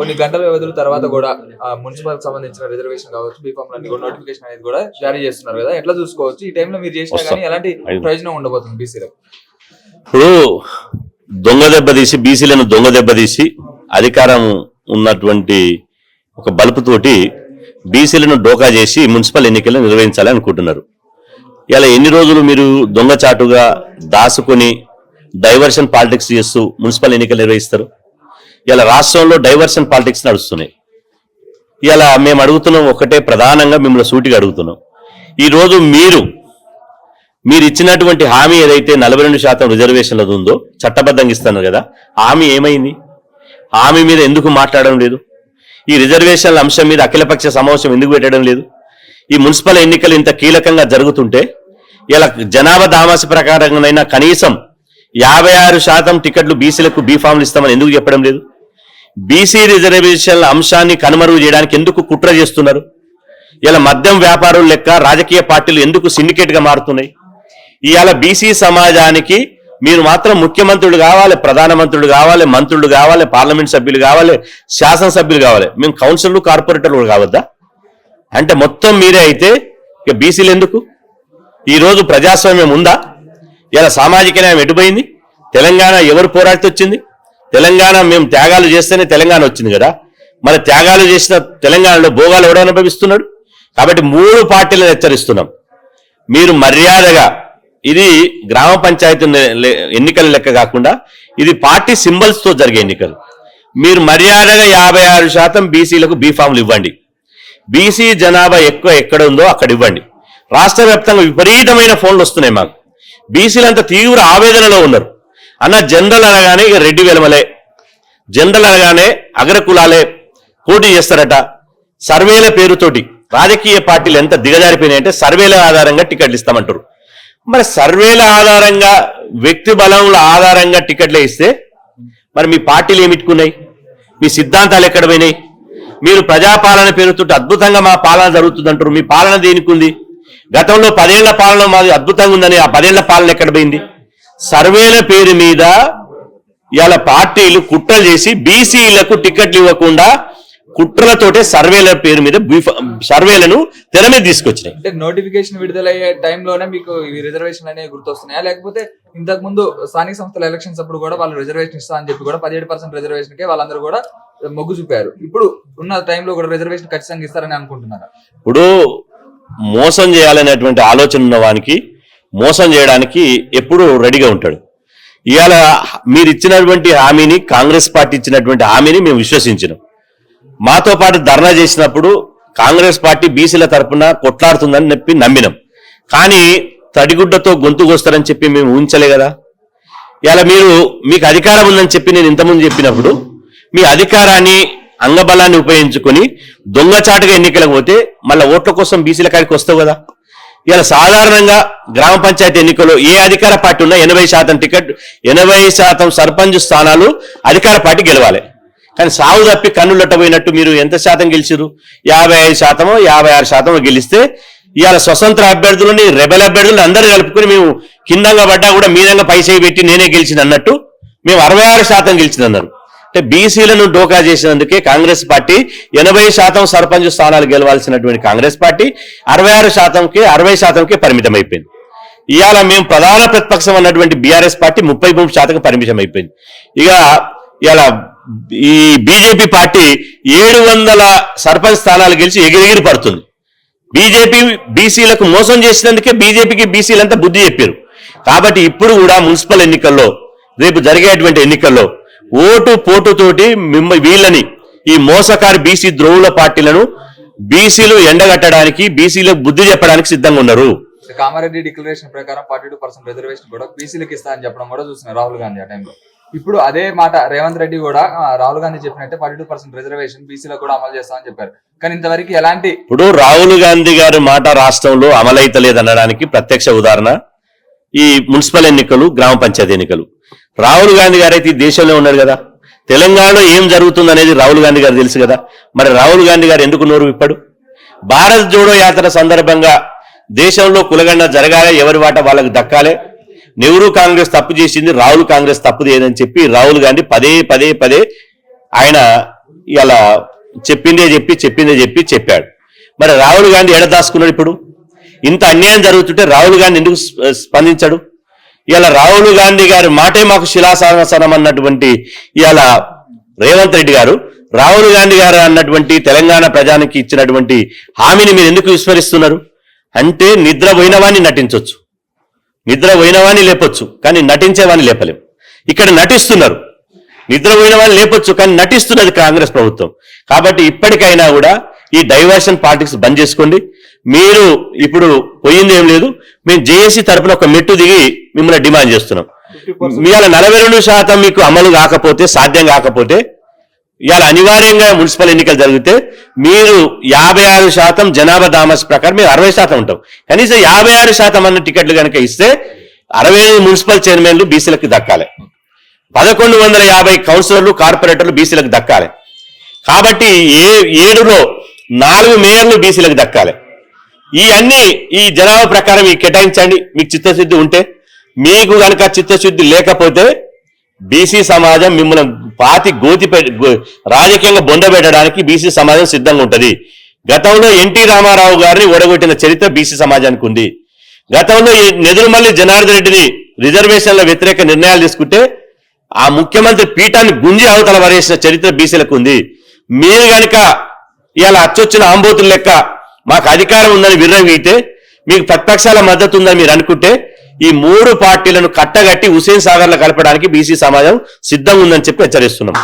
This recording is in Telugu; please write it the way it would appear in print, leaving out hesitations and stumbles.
కొన్ని గంటల వ్యవధుల తర్వాత కూడా మున్సిపల్ సంబంధించిన రిజర్వేషన్ కావచ్చు బీఫామ్ అన్ని కూడా నోటిఫికేషన్ అనేది కూడా జారీ చేస్తున్నారు కదా, ఎట్లా చూసుకోవచ్చు? ఈ టైంలో మీరు చేసినా కానీ ఎలాంటి ప్రయోజనం ఉండబోతుంది బీసీలకు? ఇప్పుడు దొంగ దెబ్బతీసి బీసీలను దొంగ దెబ్బతీసి అధికారం ఉన్నటువంటి ఒక బలుపుతోటి బీసీలను డోకా చేసి మున్సిపల్ ఎన్నికలను నిర్వహించాలని అనుకుంటున్నారు. ఇలా ఎన్ని రోజులు మీరు దొంగచాటుగా దాసుకొని డైవర్షన్ పాలిటిక్స్ చేస్తూ మున్సిపల్ ఎన్నికలు నిర్వహిస్తారు? ఇలా రాష్ట్రంలో డైవర్షన్ పాలిటిక్స్ నడుస్తున్నాయి. ఇలా మేము అడుగుతున్నాం, ఒకటే ప్రధానంగా మిమ్మల్ని సూటిగా అడుగుతున్నాం. ఈరోజు మీరు ఇచ్చినటువంటి హామీ ఏదైతే 42% రిజర్వేషన్లది ఉందో చట్టబద్ధంగా ఇస్తున్నారు కదా, హామీ ఏమైంది? హామీ మీద ఎందుకు మాట్లాడడం లేదు? ఈ రిజర్వేషన్ల అంశం మీద అఖిలపక్ష సమావేశం ఎందుకు పెట్టడం లేదు? ఈ మున్సిపల్ ఎన్నికలు ఇంత కీలకంగా జరుగుతుంటే ఇలా జనాభా దామాసి ప్రకారంగానైనా కనీసం 56% టికెట్లు బీసీలకు బీఫామ్లు ఇస్తామని ఎందుకు చెప్పడం లేదు? బీసీ రిజర్వేషన్ల అంశాన్ని కనుమరుగు చేయడానికి ఎందుకు కుట్ర చేస్తున్నారు? ఇలా మద్యం వ్యాపారుల లెక్క రాజకీయ పార్టీలు ఎందుకు సిండికేట్ గా మారుతున్నాయి? ఇవాళ బీసీ సమాజానికి మీరు మాత్రం ముఖ్యమంత్రులు కావాలి, ప్రధానమంత్రులు కావాలి, మంత్రులు కావాలి, పార్లమెంట్ సభ్యులు కావాలి, శాసనసభ్యులు కావాలి, మేము కౌన్సిలర్లు కార్పొరేటర్లు కావద్దా? అంటే మొత్తం మీరే అయితే ఇక బీసీలు ఎందుకు? ఈరోజు ప్రజాస్వామ్యం ఉందా? ఇలా సామాజిక న్యాయం ఎటుపోయింది? తెలంగాణ ఎవరు పోరాడితే వచ్చింది? తెలంగాణ మేము త్యాగాలు చేస్తేనే తెలంగాణ వచ్చింది కదా, మరి త్యాగాలు చేసిన తెలంగాణలో భోగాలు ఎవడో అనుభవిస్తున్నాడు? కాబట్టి 3 పార్టీలను హెచ్చరిస్తున్నాం, మీరు మర్యాదగా, ఇది గ్రామ పంచాయతీ ఎన్నికల లెక్క కాకుండా ఇది పార్టీ సింబల్స్ తో జరిగే ఎన్నికలు. మీరు మర్యాదగా 56% బీసీలకు బీఫామ్లు ఇవ్వండి. బీసీ జనాభా ఎక్కువ ఎక్కడ ఉందో అక్కడ ఇవ్వండి. రాష్ట్ర వ్యాప్తంగా విపరీతమైన ఫోన్లు వస్తున్నాయి మాకు. బీసీలంతా తీవ్ర ఆవేదనలో ఉన్నారు. అన్న జనరల్ అనగానే ఇక రెడ్డి వెలమలే, జనరల్ అనగానే అగ్రకులాలే పోటీ చేస్తారట. సర్వేల పేరుతోటి రాజకీయ పార్టీలు ఎంత దిగజారిపోయినాయంటే సర్వేల ఆధారంగా టికెట్లు ఇస్తామంటారు. మరి సర్వేల ఆధారంగా, వ్యక్తి బలంల ఆధారంగా టికెట్లే ఇస్తే మరి మీ పార్టీలు ఏమిట్టుకున్నాయి? మీ సిద్ధాంతాలు ఎక్కడ పోయినాయి? మీరు ప్రజాపాలన పేరుతో అద్భుతంగా మా పాలన జరుగుతుందంటారు. మీ పాలన దేనికి ఉంది? గతంలో 10 ఏళ్ల పాలన మాది అద్భుతంగా ఉందని ఆ 10 ఏళ్ల పాలన ఎక్కడ పోయింది? సర్వేల పేరు మీద ఇవాళ పార్టీలు కుట్రలు చేసి బీసీలకు టికెట్లు ఇవ్వకుండా కుట్రలతోటే సర్వేల పేరు మీద సర్వేలను తెర మీద తీసుకొచ్చినాయి. అంటే నోటిఫికేషన్ విడుదలయ్యే టైంలోనే మీకు ఈ రిజర్వేషన్ అనేవి గుర్తొస్తున్నాయా, లేకపోతే ఇంతకు ముందు స్థానిక సంస్థల ఎలక్షన్స్ అప్పుడు కూడా వాళ్ళు రిజర్వేషన్ ఇస్తా అని చెప్పి కూడా 17% రిజర్వేషన్ కే వాళ్ళందరూ కూడా మొగ్గు చూపారు. ఇప్పుడు ఉన్న టైంలో కూడా రిజర్వేషన్ ఖచ్చితంగా ఇస్తారని అనుకుంటున్నారా? ఇప్పుడు మోసం చేయాలనేటువంటి ఆలోచన ఉన్న వానికి మోసం చేయడానికి ఎప్పుడు రెడీగా ఉంటాడు. ఇవాళ మీరు ఇచ్చినటువంటి హామీని, కాంగ్రెస్ పార్టీ ఇచ్చినటువంటి హామీని మేము విశ్వసించినాం. మాతో పాటు ధర్నా చేసినప్పుడు కాంగ్రెస్ పార్టీ బీసీల తరఫున కొట్లాడుతుందని చెప్పి నమ్మినాం. కానీ తడిగుడ్డతో గొంతుకొస్తారని చెప్పి మేము ఊహించలే కదా. ఇలా మీకు అధికారం ఉందని చెప్పి నేను ఇంతకుముందు చెప్పినప్పుడు మీ అధికారాన్ని, అంగబలాన్ని ఉపయోగించుకొని దొంగచాటుగా ఎన్నికలకు పోతే మళ్ళీ ఓట్ల కోసం బీసీల కాడికి వస్తావు కదా. ఇలా సాధారణంగా గ్రామ పంచాయతీ ఎన్నికల్లో ఏ అధికార పార్టీ ఉన్నా 80% టికెట్, 80% సర్పంచ్ స్థానాలు అధికార పార్టీ గెలవాలి. కానీ సాగు తప్పి కన్నులట్టబోయినట్టు మీరు ఎంత శాతం గెలిచిరు? 55%, 56% గెలిస్తే ఇవాళ స్వతంత్ర అభ్యర్థులని, రెబెల్ అభ్యర్థులను అందరూ కలుపుకొని మేము కిందంగా పడ్డా కూడా మీదంగా పైసే పెట్టి నేనే గెలిచిన అన్నట్టు మేము 66% గెలిచిందన్నారు. అంటే బీసీలను డోకా చేసినందుకే కాంగ్రెస్ పార్టీ 80% సర్పంచ్ స్థానాలు గెలవాల్సినటువంటి కాంగ్రెస్ పార్టీ 60%కే పరిమితం అయిపోయింది. ఇవాళ మేము ప్రధాన ప్రతిపక్షం అన్నటువంటి బీఆర్ఎస్ పార్టీ 33% పరిమితం అయిపోయింది. ఇవాళ ఈ బీజేపీ పార్టీ 700 సర్పంచ్ స్థానాలు గెలిచి ఎగిరెగిరి పడుతుంది. బీజేపీ బీసీలకు మోసం చేసినందుకే బీజేపీకి బీసీలంతా బుద్ధి చెప్పారు. కాబట్టి ఇప్పుడు కూడా మున్సిపల్ ఎన్నికల్లో, రేపు జరిగేటువంటి ఎన్నికల్లో ఓటు పోటుతోటి వీళ్ళని, ఈ మోసకారి బీసీ ద్రోవుల పార్టీలను బీసీలు ఎండగట్టడానికి, బీసీలకు బుద్ధి చెప్పడానికి సిద్ధంగా ఉన్నారు. కామారెడ్డి డిక్లరేషన్ ప్రకారం 42% రిజర్వేషన్ కూడా బీసీలకు ఇస్తా అని చెప్పడం కూడా చూస్తున్నారు రాహుల్ గాంధీ ఆ టైంలో. ఇప్పుడు అదే మాట రేవంత్ రెడ్డి కూడా రాహుల్ గాంధీ చెప్పినట్టే 42% రిజర్వేషన్ బీసీలకు కూడా అమలు చేస్తామని చెప్పారు. కానీ ఇంతవరకు ఎలాంటి, ఇప్పుడు రాహుల్ గాంధీ గారి మాట రాష్ట్రంలో అమలైతలేదనడానికి ప్రత్యక్ష ఉదాహరణ ఈ మున్సిపల్ ఎన్నికలు, గ్రామ పంచాయతీ ఎన్నికలు. రాహుల్ గాంధీ గారు అయితే ఈ దేశంలో ఉన్నారు కదా, తెలంగాణలో ఏం జరుగుతుంది అనేది రాహుల్ గాంధీ గారు తెలుసు కదా. మరి రాహుల్ గాంధీ గారు ఎందుకు నోరు విప్పాడు? భారత్ జోడో యాత్ర సందర్భంగా దేశంలో కులగండ జరగాలి, ఎవరి వాట వాళ్ళకి దక్కాలి, నెహ్రూ కాంగ్రెస్ తప్పు చేసింది, రాహుల్ కాంగ్రెస్ తప్పు చేయదని చెప్పి రాహుల్ గాంధీ పదే ఆయన ఇలా చెప్పిందే చెప్పాడు. మరి రాహుల్ గాంధీ ఎడదాసుకున్నాడు. ఇప్పుడు ఇంత అన్యాయం జరుగుతుంటే రాహుల్ గాంధీ ఎందుకు స్పందించాడు? ఇలా రాహుల్ గాంధీ గారి మాటే మాకు శిలాశాసనం అన్నటువంటి ఇలా రేవంత్ రెడ్డి గారు రాహుల్ గాంధీ గారు అన్నటువంటి తెలంగాణ ప్రజానికి ఇచ్చినటువంటి హామీని మీరు ఎందుకు విస్మరిస్తున్నారు? అంటే నిద్రపోయినవాన్ని నటించవచ్చు, నిద్రపోయినవాన్ని లేపొచ్చు, కానీ నటించేవాన్ని లేపలేం. ఇక్కడ నటిస్తున్నారు. నిద్రపోయినవాన్ని లేపొచ్చు, కానీ నటిస్తున్నది కాంగ్రెస్ ప్రభుత్వం. కాబట్టి ఇప్పటికైనా కూడా ఈ డైవర్షన్ పాలిటిక్స్ బంద్ చేసుకోండి. మీరు ఇప్పుడు పోయింది ఏం లేదు. మేము జేఏసీ తరపున ఒక మెట్టు దిగి మిమ్మల్ని డిమాండ్ చేస్తున్నాం. ఇవాళ 42% మీకు అమలు కాకపోతే, సాధ్యం కాకపోతే, ఇవాళ అనివార్యంగా మున్సిపల్ ఎన్నికలు జరిగితే మీరు 56% జనాభా దామస్ ప్రకారం మీరు 60% ఉంటాం. కనీసం 56% అన్న టికెట్లు కనుక ఇస్తే 65 మున్సిపల్ చైర్మన్లు బీసీలకు దక్కాలి, 1150 కౌన్సిలర్లు కార్పొరేటర్లు బీసీలకు దక్కాలి. కాబట్టి 7లో 4 మేయర్లు బీసీలకు దక్కాలి. ఈ జనాభా ప్రకారం ఈ కేటాయించండి మీకు చిత్తశుద్ధి ఉంటే. మీకు కనుక చిత్తశుద్ధి లేకపోతే బీసీ సమాజం మిమ్మల్ని రాజకీయంగా బొందబెట్టడానికి బీసీ సమాజం సిద్ధంగా ఉంటుంది. గతంలో ఎన్టీ రామారావు గారిని ఓడగొట్టిన చరిత్ర బీసీ సమాజానికి ఉంది. గతంలో ఈ నెదురుమల్లి జనార్దన్ రెడ్డిని రిజర్వేషన్ల వ్యతిరేక నిర్ణయాలు తీసుకుంటే ఆ ముఖ్యమంత్రి పీఠాన్ని గుంజి అవతల వరేసిన చరిత్ర బీసీలకు ఉంది. మీరు కనుక ఇవాళ అచ్చొచ్చిన ఆంబోతుల లెక్క మాకు అధికారం ఉందని విర్రవీగితే, మీకు ప్రతిపక్షాల మద్దతు ఉందని మీరు అనుకుంటే, ఈ 3 పార్టీలను కట్టగట్టి హుసేన్ సాగర్లో కలపడానికి బీసీ సమాజం సిద్ధంగా ఉందని చెప్పి హెచ్చరిస్తున్నాం.